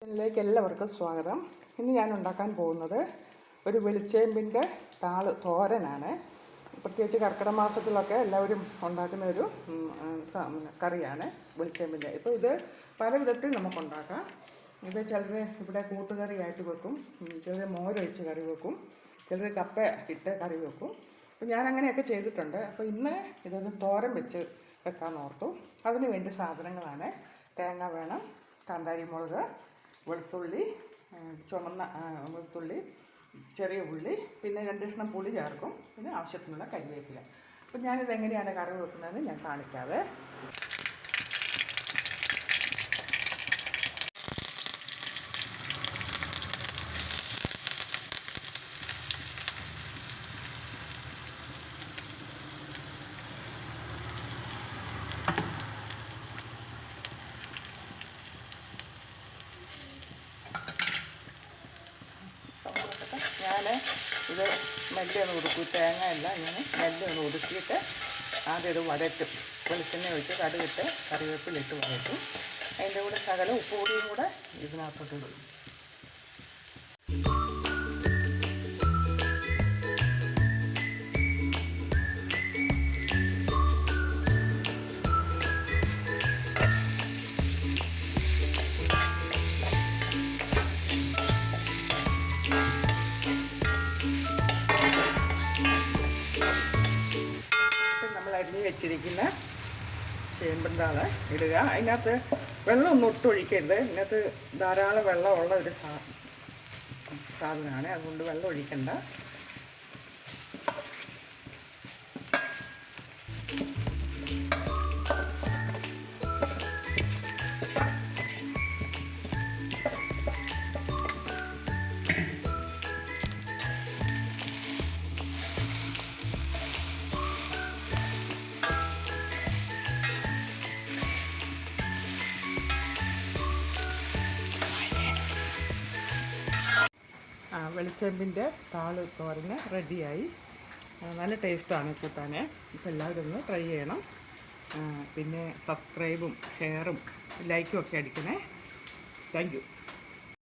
ഇതിലേക്ക് എല്ലാവർക്കും സ്വാഗതം. ഇന്ന് ഞാൻ ഉണ്ടാക്കാൻ പോകുന്നത് ഒരു വെളിച്ചേമ്പിൻ്റെ താള് തോരനാണ്. പ്രത്യേകിച്ച് കർക്കിടക മാസത്തിലൊക്കെ എല്ലാവരും ഉണ്ടാക്കുന്ന ഒരു കറിയാണ് വെളിച്ചേമ്പിൻ്റെ. ഇപ്പോൾ ഇത് പല വിധത്തിൽ നമുക്കുണ്ടാക്കാം. ഇത് ചിലർ ഇവിടെ കൂട്ടുകറിയായിട്ട് വെക്കും, ചിലർ മോരൊഴിച്ച് കറി വെക്കും, ചിലർ കപ്പ ഇട്ട് കറി വെക്കും. അപ്പോൾ ഞാൻ അങ്ങനെയൊക്കെ ചെയ്തിട്ടുണ്ട്. അപ്പോൾ ഇന്ന് ഇതൊന്ന് തോരൻ വെച്ച് വെക്കാൻ ഓർത്തു. അതിന് വേണ്ടി സാധനങ്ങളാണ്: തേങ്ങ വേണം, കാന്താരി മുളക്, വെളുത്തുള്ളി, ചുമന്ന വെളുത്തുള്ളി, ചെറിയ ഉള്ളി, പിന്നെ 2 കഷ്ണം പുളി ചേർക്കും, പിന്നെ ആവശ്യത്തിനുള്ള കരിവേപ്പില. അപ്പോൾ ഞാനിത് എങ്ങനെയാണ് കറി വെക്കുന്നതെന്ന് ഞാൻ കാണിക്കാതെ. ഞാൻ ഇത് മെല്ലെ ഒന്ന് ഒതുക്കും, തേങ്ങയല്ല, ഇങ്ങനെ മെല്ലെ ഒന്ന് ഒതുക്കിയിട്ട് ആദ്യം ഇത് വഴറ്റും. വെളിച്ചെണ്ണ ഒഴിച്ച് കടുകിട്ട് കറിവേപ്പിലിട്ട് വഴറ്റും. അതിൻ്റെ കൂടെ ശകലം ഉപ്പുപൊടിയും കൂടെ ഇതിനകത്തോട്ട് ഇടും. അരിഞ്ഞ് വെച്ചിരിക്കുന്ന ചേമ്പന്താള് ഇടുക. അതിനകത്ത് വെള്ളമൊന്നും ഒട്ടൊഴിക്കരുത്. ഇതിനകത്ത് ധാരാളം വെള്ളമുള്ള ഒരു സാധനമാണ്, അതുകൊണ്ട് വെള്ളം ഒഴിക്കണ്ട. വെളിച്ചെമ്പിൻ്റെ താള് തോരന് റെഡിയായി. നല്ല ടേസ്റ്റാണ് കൂട്ടാൻ. ഇപ്പോൾ എല്ലാവരും ഒന്ന് ട്രൈ ചെയ്യണം. പിന്നെ സബ്സ്ക്രൈബും ഷെയറും ലൈക്കും ഒക്കെ അടിക്കണേ. Thank you.